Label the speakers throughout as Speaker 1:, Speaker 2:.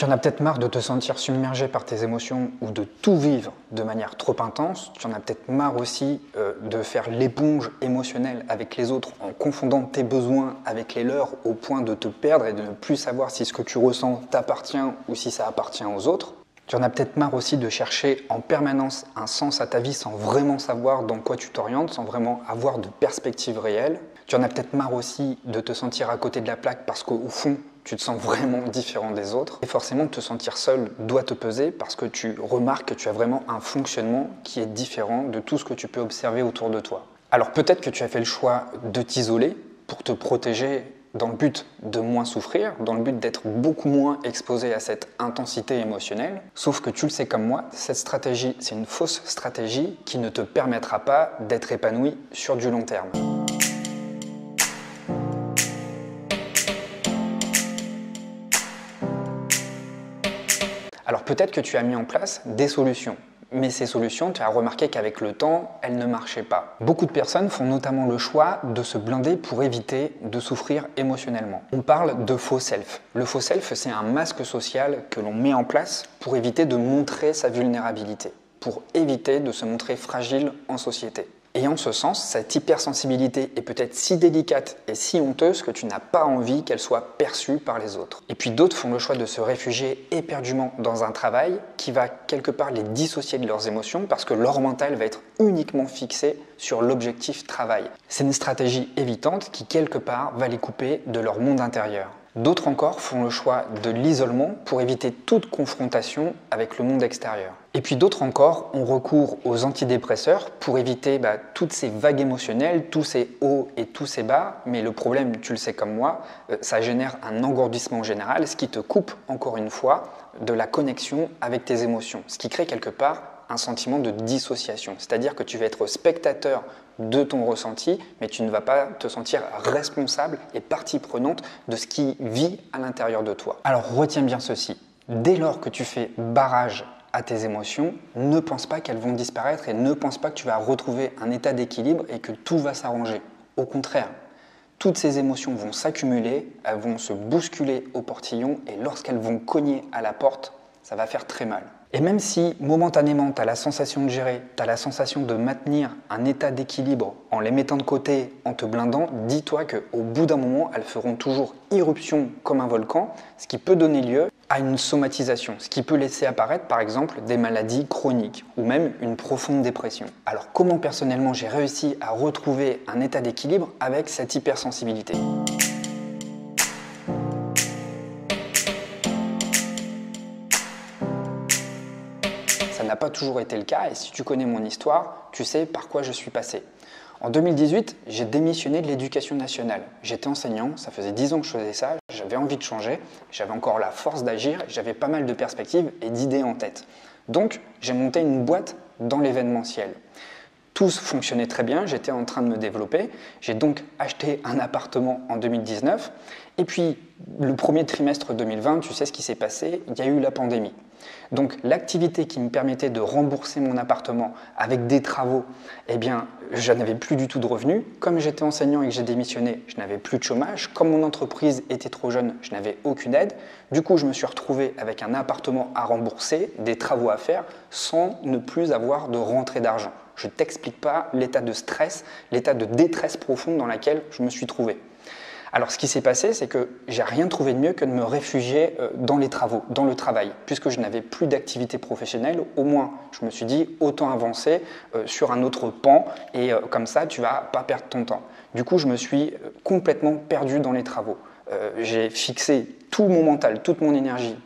Speaker 1: Tu en as peut-être marre de te sentir submergé par tes émotions ou de tout vivre de manière trop intense. Tu en as peut-être marre aussi de faire l'éponge émotionnelle avec les autres en confondant tes besoins avec les leurs au point de te perdre et de ne plus savoir si ce que tu ressens t'appartient ou si ça appartient aux autres. Tu en as peut-être marre aussi de chercher en permanence un sens à ta vie sans vraiment savoir dans quoi tu t'orientes, sans vraiment avoir de perspective réelle. Tu en as peut-être marre aussi de te sentir à côté de la plaque parce qu'au fond, tu te sens vraiment différent des autres. Et forcément, te sentir seul doit te peser parce que tu remarques que tu as vraiment un fonctionnement qui est différent de tout ce que tu peux observer autour de toi. Alors peut-être que tu as fait le choix de t'isoler pour te protéger dans le but de moins souffrir, dans le but d'être beaucoup moins exposé à cette intensité émotionnelle. Sauf que tu le sais comme moi, cette stratégie, c'est une fausse stratégie qui ne te permettra pas d'être épanoui sur du long terme. Alors peut-être que tu as mis en place des solutions. Mais ces solutions, tu as remarqué qu'avec le temps, elles ne marchaient pas. Beaucoup de personnes font notamment le choix de se blinder pour éviter de souffrir émotionnellement. On parle de faux self. Le faux self, c'est un masque social que l'on met en place pour éviter de montrer sa vulnérabilité, pour éviter de se montrer fragile en société. Et en ce sens, cette hypersensibilité est peut-être si délicate et si honteuse que tu n'as pas envie qu'elle soit perçue par les autres. Et puis d'autres font le choix de se réfugier éperdument dans un travail qui va quelque part les dissocier de leurs émotions parce que leur mental va être uniquement fixé sur l'objectif travail. C'est une stratégie évitante qui quelque part va les couper de leur monde intérieur. D'autres encore font le choix de l'isolement pour éviter toute confrontation avec le monde extérieur. Et puis d'autres encore ont recours aux antidépresseurs pour éviter toutes ces vagues émotionnelles, tous ces hauts et tous ces bas. Mais le problème, tu le sais comme moi, ça génère un engourdissement général, ce qui te coupe encore une fois de la connexion avec tes émotions, ce qui crée quelque part un sentiment de dissociation. C'est-à-dire que tu vas être spectateur de ton ressenti, mais tu ne vas pas te sentir responsable et partie prenante de ce qui vit à l'intérieur de toi. Alors retiens bien ceci, dès lors que tu fais barrage à tes émotions, ne pense pas qu'elles vont disparaître et ne pense pas que tu vas retrouver un état d'équilibre et que tout va s'arranger. Au contraire, toutes ces émotions vont s'accumuler, elles vont se bousculer au portillon et lorsqu'elles vont cogner à la porte, ça va faire très mal. Et même si momentanément tu as la sensation de gérer, tu as la sensation de maintenir un état d'équilibre en les mettant de côté, en te blindant, dis-toi qu'au bout d'un moment, elles feront toujours irruption comme un volcan, ce qui peut donner lieu à une somatisation, ce qui peut laisser apparaître par exemple des maladies chroniques ou même une profonde dépression. Alors comment personnellement j'ai réussi à retrouver un état d'équilibre avec cette hypersensibilité ? Ça n'a pas toujours été le cas et si tu connais mon histoire, tu sais par quoi je suis passé. En 2018, j'ai démissionné de l'éducation nationale. J'étais enseignant, ça faisait 10 ans que je faisais ça, j'avais envie de changer, j'avais encore la force d'agir, j'avais pas mal de perspectives et d'idées en tête. Donc, j'ai monté une boîte dans l'événementiel. Tout fonctionnait très bien, j'étais en train de me développer. J'ai donc acheté un appartement en 2019. Et puis, le premier trimestre 2020, tu sais ce qui s'est passé, il y a eu la pandémie. Donc, l'activité qui me permettait de rembourser mon appartement avec des travaux, eh bien, je n'avais plus du tout de revenus. Comme j'étais enseignant et que j'ai démissionné, je n'avais plus de chômage. Comme mon entreprise était trop jeune, je n'avais aucune aide. Du coup, je me suis retrouvé avec un appartement à rembourser, des travaux à faire, sans ne plus avoir de rentrée d'argent. Je ne t'explique pas l'état de stress, l'état de détresse profonde dans laquelle je me suis trouvé. Alors ce qui s'est passé, c'est que j'ai rien trouvé de mieux que de me réfugier dans les travaux, dans le travail. Puisque je n'avais plus d'activité professionnelle, au moins je me suis dit autant avancer sur un autre pan et comme ça tu vas pas perdre ton temps. Du coup je me suis complètement perdu dans les travaux. J'ai fixé tout mon mental, toute mon énergie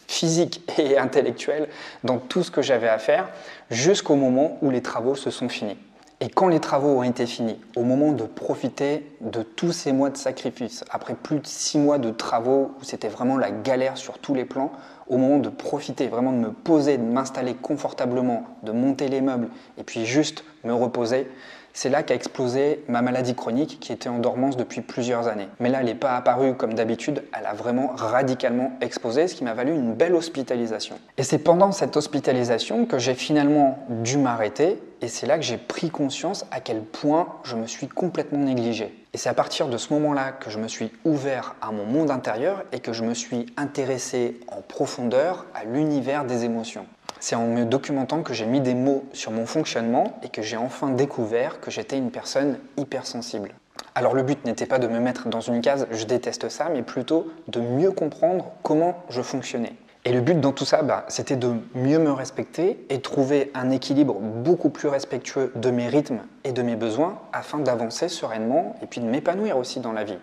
Speaker 1: physique et intellectuelle dans tout ce que j'avais à faire jusqu'au moment où les travaux se sont finis. Et quand les travaux ont été finis, au moment de profiter de tous ces mois de sacrifice, après plus de 6 mois de travaux où c'était vraiment la galère sur tous les plans, au moment de profiter, vraiment de me poser, de m'installer confortablement, de monter les meubles et puis juste me reposer, C'est là qu'a explosé ma maladie chronique qui était en dormance depuis plusieurs années. Mais là, elle n'est pas apparue comme d'habitude, elle a vraiment radicalement explosé, ce qui m'a valu une belle hospitalisation. Et c'est pendant cette hospitalisation que j'ai finalement dû m'arrêter, et c'est là que j'ai pris conscience à quel point je me suis complètement négligé. Et c'est à partir de ce moment-là que je me suis ouvert à mon monde intérieur et que je me suis intéressé en profondeur à l'univers des émotions. C'est en me documentant que j'ai mis des mots sur mon fonctionnement et que j'ai enfin découvert que j'étais une personne hypersensible. Alors le but n'était pas de me mettre dans une case « je déteste ça », mais plutôt de mieux comprendre comment je fonctionnais. Et le but dans tout ça, c'était de mieux me respecter et trouver un équilibre beaucoup plus respectueux de mes rythmes et de mes besoins afin d'avancer sereinement et puis de m'épanouir aussi dans la vie.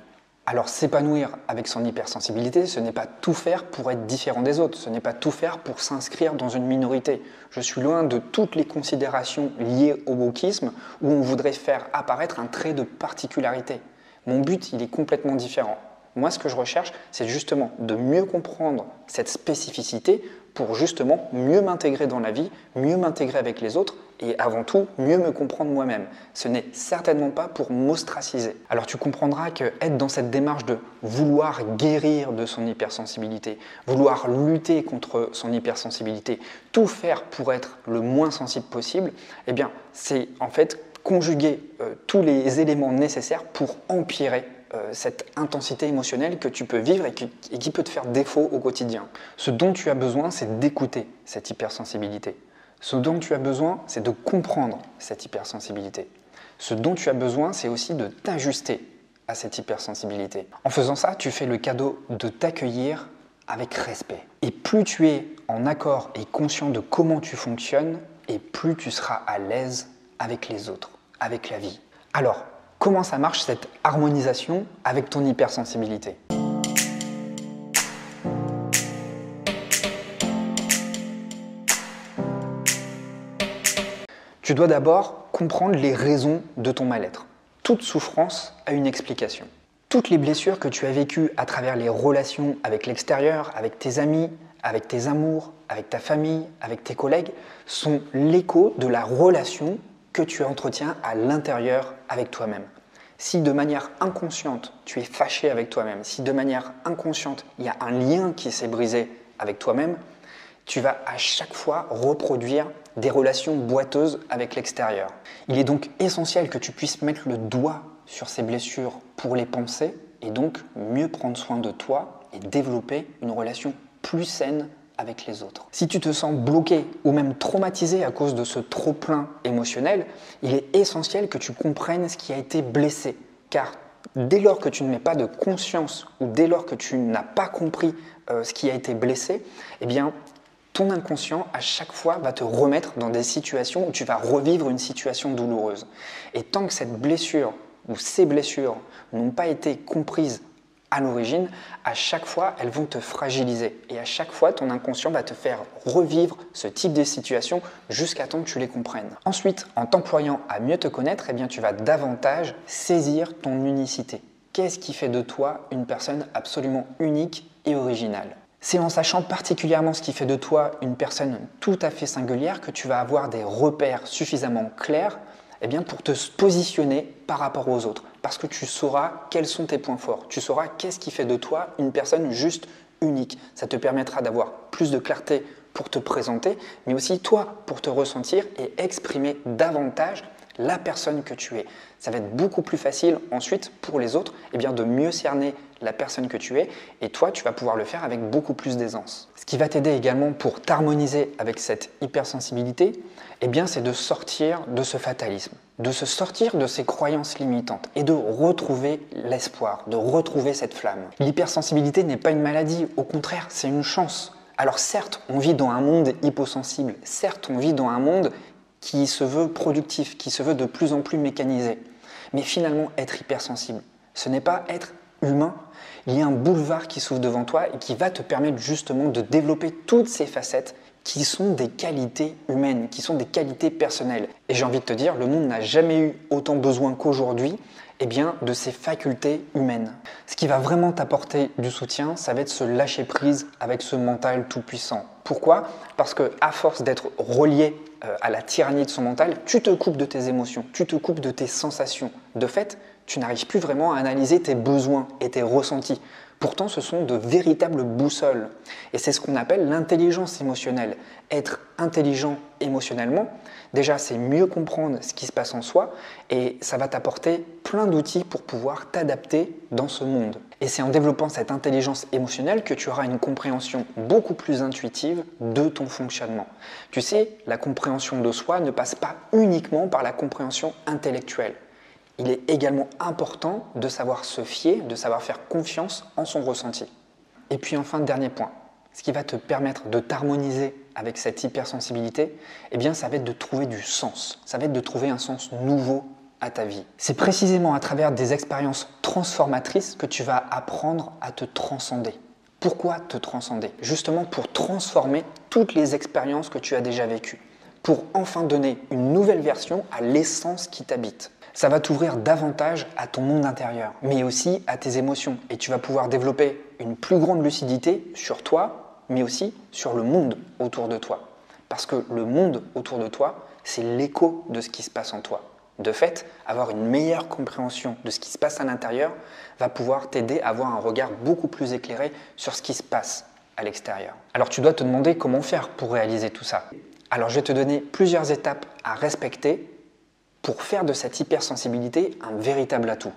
Speaker 1: Alors s'épanouir avec son hypersensibilité, ce n'est pas tout faire pour être différent des autres, ce n'est pas tout faire pour s'inscrire dans une minorité. Je suis loin de toutes les considérations liées au wokisme où on voudrait faire apparaître un trait de particularité. Mon but, il est complètement différent. Moi, ce que je recherche, c'est justement de mieux comprendre cette spécificité pour justement mieux m'intégrer dans la vie, mieux m'intégrer avec les autres et avant tout, mieux me comprendre moi-même. Ce n'est certainement pas pour m'ostraciser. Alors tu comprendras qu'être dans cette démarche de vouloir guérir de son hypersensibilité, vouloir lutter contre son hypersensibilité, tout faire pour être le moins sensible possible, eh bien, c'est en fait conjuguer tous les éléments nécessaires pour empirer cette intensité émotionnelle que tu peux vivre et qui peut te faire défaut au quotidien. Ce dont tu as besoin, c'est d'écouter cette hypersensibilité. Ce dont tu as besoin, c'est de comprendre cette hypersensibilité. Ce dont tu as besoin, c'est aussi de t'ajuster à cette hypersensibilité. En faisant ça, tu fais le cadeau de t'accueillir avec respect. Et plus tu es en accord et conscient de comment tu fonctionnes, et plus tu seras à l'aise avec les autres, avec la vie. Alors, comment ça marche cette harmonisation avec ton hypersensibilité ? Tu dois d'abord comprendre les raisons de ton mal-être. Toute souffrance a une explication. Toutes les blessures que tu as vécues à travers les relations avec l'extérieur, avec tes amis, avec tes amours, avec ta famille, avec tes collègues, sont l'écho de la relation que tu entretiens à l'intérieur avec toi-même. Si de manière inconsciente, tu es fâché avec toi-même, si de manière inconsciente, il y a un lien qui s'est brisé avec toi-même, tu vas à chaque fois reproduire des relations boiteuses avec l'extérieur. Il est donc essentiel que tu puisses mettre le doigt sur ces blessures pour les penser et donc mieux prendre soin de toi et développer une relation plus saine avec les autres. Si tu te sens bloqué ou même traumatisé à cause de ce trop-plein émotionnel, il est essentiel que tu comprennes ce qui a été blessé. Car dès lors que tu ne mets pas de conscience ou dès lors que tu n'as pas compris ce qui a été blessé, eh bien, ton inconscient, à chaque fois, va te remettre dans des situations où tu vas revivre une situation douloureuse. Et tant que cette blessure ou ces blessures n'ont pas été comprises à l'origine, à chaque fois, elles vont te fragiliser. Et à chaque fois, ton inconscient va te faire revivre ce type de situation jusqu'à temps que tu les comprennes. Ensuite, en t'employant à mieux te connaître, eh bien, tu vas davantage saisir ton unicité. Qu'est-ce qui fait de toi une personne absolument unique et originale ? C'est en sachant particulièrement ce qui fait de toi une personne tout à fait singulière que tu vas avoir des repères suffisamment clairs pour te positionner par rapport aux autres. Parce que tu sauras quels sont tes points forts. Tu sauras qu'est-ce qui fait de toi une personne juste unique. Ça te permettra d'avoir plus de clarté pour te présenter, mais aussi toi pour te ressentir et exprimer davantage la personne que tu es. Ça va être beaucoup plus facile ensuite pour les autres de mieux cerner la personne que tu es et toi tu vas pouvoir le faire avec beaucoup plus d'aisance. Ce qui va t'aider également pour t'harmoniser avec cette hypersensibilité, c'est de sortir de ce fatalisme, de se sortir de ces croyances limitantes et de retrouver l'espoir, de retrouver cette flamme. L'hypersensibilité n'est pas une maladie, au contraire, c'est une chance. Alors certes, on vit dans un monde hyposensible, certes, on vit dans un monde qui se veut productif, qui se veut de plus en plus mécanisé. Mais finalement, être hypersensible, ce n'est pas être humain. Il y a un boulevard qui s'ouvre devant toi et qui va te permettre justement de développer toutes ces facettes qui sont des qualités humaines, qui sont des qualités personnelles. Et j'ai envie de te dire, le monde n'a jamais eu autant besoin qu'aujourd'hui Eh bien, de ses facultés humaines. Ce qui va vraiment t'apporter du soutien, ça va être se lâcher prise avec ce mental tout puissant. Pourquoi? Parce que à force d'être relié à la tyrannie de son mental, tu te coupes de tes émotions, tu te coupes de tes sensations. De fait, tu n'arrives plus vraiment à analyser tes besoins et tes ressentis. Pourtant, ce sont de véritables boussoles. Et c'est ce qu'on appelle l'intelligence émotionnelle. Être intelligent émotionnellement, déjà, c'est mieux comprendre ce qui se passe en soi et ça va t'apporter plein d'outils pour pouvoir t'adapter dans ce monde. Et c'est en développant cette intelligence émotionnelle que tu auras une compréhension beaucoup plus intuitive de ton fonctionnement. Tu sais, la compréhension de soi ne passe pas uniquement par la compréhension intellectuelle. Il est également important de savoir se fier, de savoir faire confiance en son ressenti. Et puis enfin, dernier point, ce qui va te permettre de t'harmoniser avec cette hypersensibilité, eh bien, ça va être de trouver du sens. Ça va être de trouver un sens nouveau à ta vie. C'est précisément à travers des expériences transformatrices que tu vas apprendre à te transcender. Pourquoi te transcender? Justement pour transformer toutes les expériences que tu as déjà vécues, pour enfin donner une nouvelle version à l'essence qui t'habite. Ça va t'ouvrir davantage à ton monde intérieur, mais aussi à tes émotions. Et tu vas pouvoir développer une plus grande lucidité sur toi, mais aussi sur le monde autour de toi. Parce que le monde autour de toi, c'est l'écho de ce qui se passe en toi. De fait, avoir une meilleure compréhension de ce qui se passe à l'intérieur va pouvoir t'aider à avoir un regard beaucoup plus éclairé sur ce qui se passe à l'extérieur. Alors tu dois te demander comment faire pour réaliser tout ça. Alors je vais te donner plusieurs étapes à respecter pour faire de cette hypersensibilité un véritable atout.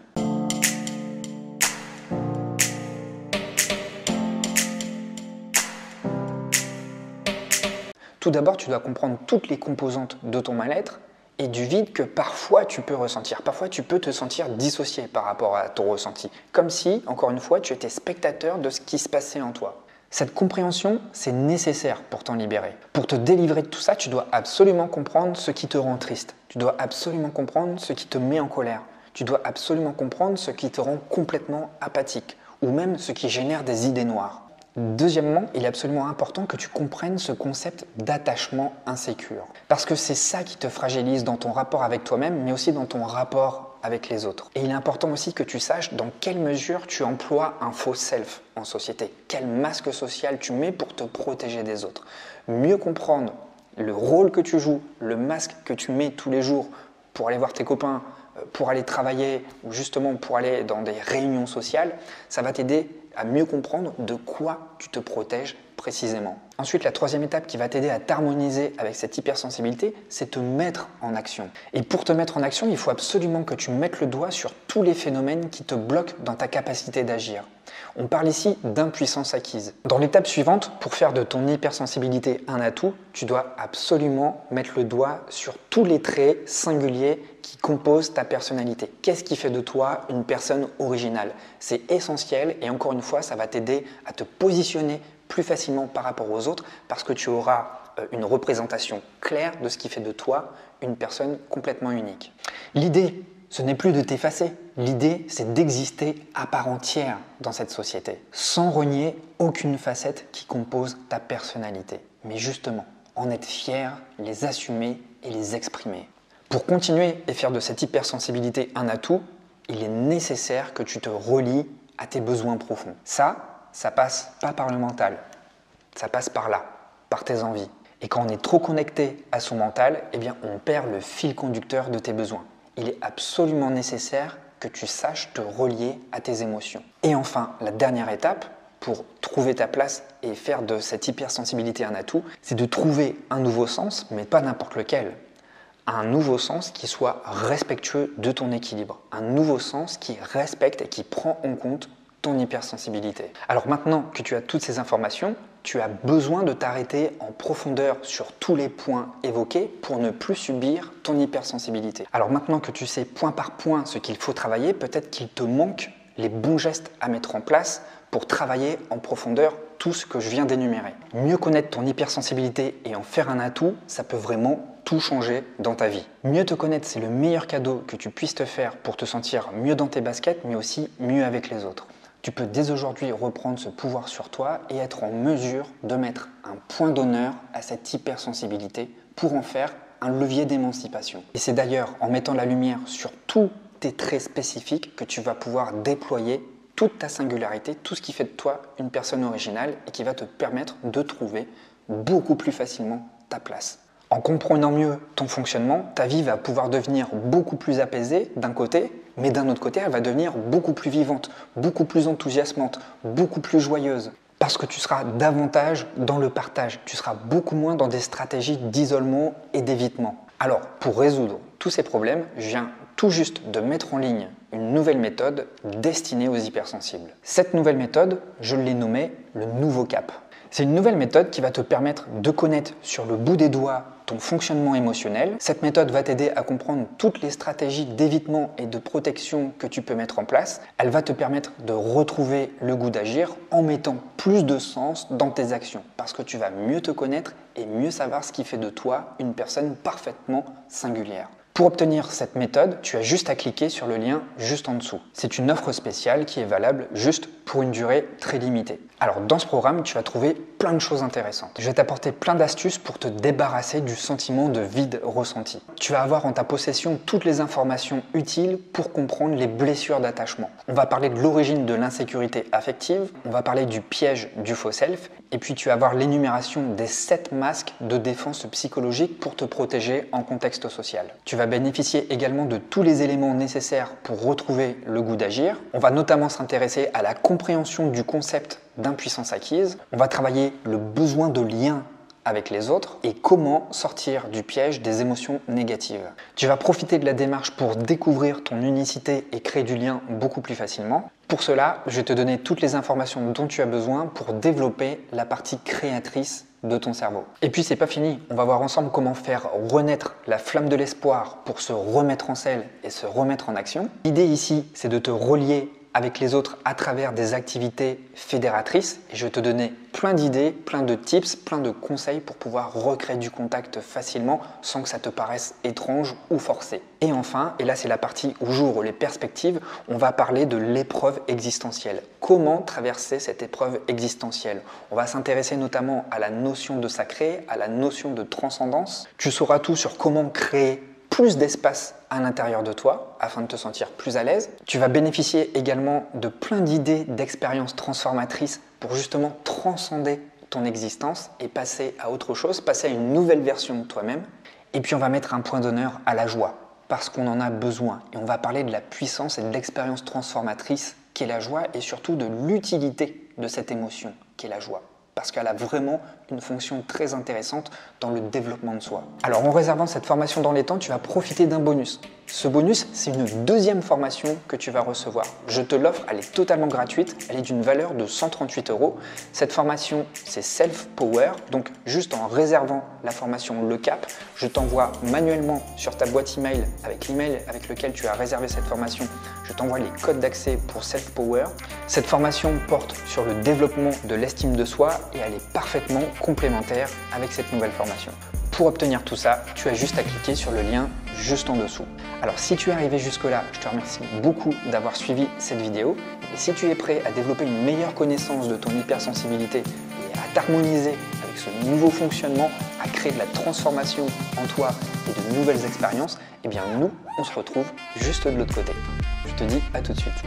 Speaker 1: Tout d'abord, tu dois comprendre toutes les composantes de ton mal-être et du vide que parfois tu peux ressentir. Parfois, tu peux te sentir dissocié par rapport à ton ressenti, comme si, encore une fois, tu étais spectateur de ce qui se passait en toi. Cette compréhension, c'est nécessaire pour t'en libérer. Pour te délivrer de tout ça, tu dois absolument comprendre ce qui te rend triste. Tu dois absolument comprendre ce qui te met en colère. Tu dois absolument comprendre ce qui te rend complètement apathique ou même ce qui génère des idées noires. Deuxièmement, il est absolument important que tu comprennes ce concept d'attachement insécure. Parce que c'est ça qui te fragilise dans ton rapport avec toi-même, mais aussi dans ton rapport avec les autres. Et il est important aussi que tu saches dans quelle mesure tu emploies un faux self en société. Quel masque social tu mets pour te protéger des autres. Mieux comprendre le rôle que tu joues, le masque que tu mets tous les jours pour aller voir tes copains, pour aller travailler ou justement pour aller dans des réunions sociales, ça va t'aider à mieux comprendre de quoi tu te protèges précisément. Ensuite, la troisième étape qui va t'aider à t'harmoniser avec cette hypersensibilité, c'est te mettre en action. Et pour te mettre en action, il faut absolument que tu mettes le doigt sur tous les phénomènes qui te bloquent dans ta capacité d'agir. On parle ici d'impuissance acquise. Dans l'étape suivante, pour faire de ton hypersensibilité un atout, tu dois absolument mettre le doigt sur tous les traits singuliers qui composent ta personnalité. Qu'est-ce qui fait de toi une personne originale? C'est essentiel et encore une fois, ça va t'aider à te positionner plus facilement par rapport aux autres parce que tu auras une représentation claire de ce qui fait de toi une personne complètement unique. L'idée, ce n'est plus de t'effacer. L'idée, c'est d'exister à part entière dans cette société, sans renier aucune facette qui compose ta personnalité. Mais justement, en être fier, les assumer et les exprimer. Pour continuer et faire de cette hypersensibilité un atout, il est nécessaire que tu te relies à tes besoins profonds. Ça passe pas par le mental, ça passe par là, par tes envies. Et quand on est trop connecté à son mental, eh bien on perd le fil conducteur de tes besoins. Il est absolument nécessaire que tu saches te relier à tes émotions. Et enfin, la dernière étape pour trouver ta place et faire de cette hypersensibilité un atout, c'est de trouver un nouveau sens, mais pas n'importe lequel. Un nouveau sens qui soit respectueux de ton équilibre. Un nouveau sens qui respecte et qui prend en compte ton hypersensibilité. Alors maintenant que tu as toutes ces informations, tu as besoin de t'arrêter en profondeur sur tous les points évoqués pour ne plus subir ton hypersensibilité. Alors maintenant que tu sais point par point ce qu'il faut travailler, peut-être qu'il te manque les bons gestes à mettre en place pour travailler en profondeur tout ce que je viens d'énumérer. Mieux connaître ton hypersensibilité et en faire un atout, ça peut vraiment tout changer dans ta vie. Mieux te connaître, c'est le meilleur cadeau que tu puisses te faire pour te sentir mieux dans tes baskets, mais aussi mieux avec les autres. Tu peux dès aujourd'hui reprendre ce pouvoir sur toi et être en mesure de mettre un point d'honneur à cette hypersensibilité pour en faire un levier d'émancipation. Et c'est d'ailleurs en mettant la lumière sur tous tes traits spécifiques que tu vas pouvoir déployer toute ta singularité, tout ce qui fait de toi une personne originale et qui va te permettre de trouver beaucoup plus facilement ta place. En comprenant mieux ton fonctionnement, ta vie va pouvoir devenir beaucoup plus apaisée d'un côté, mais d'un autre côté, elle va devenir beaucoup plus vivante, beaucoup plus enthousiasmante, beaucoup plus joyeuse. Parce que tu seras davantage dans le partage, tu seras beaucoup moins dans des stratégies d'isolement et d'évitement. Alors, pour résoudre tous ces problèmes, je viens tout juste de mettre en ligne une nouvelle méthode destinée aux hypersensibles. Cette nouvelle méthode, je l'ai nommée le nouveau cap. C'est une nouvelle méthode qui va te permettre de connaître sur le bout des doigts ton fonctionnement émotionnel. Cette méthode va t'aider à comprendre toutes les stratégies d'évitement et de protection que tu peux mettre en place. Elle va te permettre de retrouver le goût d'agir en mettant plus de sens dans tes actions parce que tu vas mieux te connaître et mieux savoir ce qui fait de toi une personne parfaitement singulière. Pour obtenir cette méthode, tu as juste à cliquer sur le lien juste en dessous. C'est une offre spéciale qui est valable juste pour une durée très limitée. Alors dans ce programme, tu vas trouver plein de choses intéressantes. Je vais t'apporter plein d'astuces pour te débarrasser du sentiment de vide ressenti. Tu vas avoir en ta possession toutes les informations utiles pour comprendre les blessures d'attachement. On va parler de l'origine de l'insécurité affective, on va parler du piège du faux self, et puis tu vas avoir l'énumération des 7 masques de défense psychologique pour te protéger en contexte social. Tu vas bénéficier également de tous les éléments nécessaires pour retrouver le goût d'agir. On va notamment s'intéresser à la compréhension du concept d'impuissance acquise. On va travailler le besoin de lien avec les autres et comment sortir du piège des émotions négatives. Tu vas profiter de la démarche pour découvrir ton unicité et créer du lien beaucoup plus facilement. Pour cela, je vais te donner toutes les informations dont tu as besoin pour développer la partie créatrice de ton cerveau. Et puis c'est pas fini, on va voir ensemble comment faire renaître la flamme de l'espoir pour se remettre en selle et se remettre en action. L'idée ici, c'est de te relier avec les autres à travers des activités fédératrices et je vais te donner plein d'idées, plein de tips, plein de conseils pour pouvoir recréer du contact facilement sans que ça te paraisse étrange ou forcé. Et enfin, et là c'est la partie où j'ouvre les perspectives, on va parler de l'épreuve existentielle. Comment traverser cette épreuve existentielle? On va s'intéresser notamment à la notion de sacré, à la notion de transcendance. Tu sauras tout sur comment créer plus d'espace à l'intérieur de toi afin de te sentir plus à l'aise. Tu vas bénéficier également de plein d'idées, d'expériences transformatrices pour justement transcender ton existence et passer à autre chose, passer à une nouvelle version de toi-même. Et puis on va mettre un point d'honneur à la joie parce qu'on en a besoin. Et on va parler de la puissance et de l'expérience transformatrice qu'est la joie et surtout de l'utilité de cette émotion qu'est la joie. Parce qu'elle a vraiment une fonction très intéressante dans le développement de soi. Alors en réservant cette formation dans les temps, tu vas profiter d'un bonus. Ce bonus, c'est une deuxième formation que tu vas recevoir. Je te l'offre, elle est totalement gratuite, elle est d'une valeur de 138 €. Cette formation, c'est Self Power, donc juste en réservant la formation Le Cap, je t'envoie manuellement sur ta boîte email avec l'email avec lequel tu as réservé cette formation, je t'envoie les codes d'accès pour Self Power. Cette formation porte sur le développement de l'estime de soi et elle est parfaitement complémentaire avec cette nouvelle formation. Pour obtenir tout ça, tu as juste à cliquer sur le lien juste en dessous. Alors si tu es arrivé jusque-là, je te remercie beaucoup d'avoir suivi cette vidéo. Et si tu es prêt à développer une meilleure connaissance de ton hypersensibilité et à t'harmoniser avec ce nouveau fonctionnement, à créer de la transformation en toi et de nouvelles expériences, eh bien nous, on se retrouve juste de l'autre côté. Je te dis à tout de suite.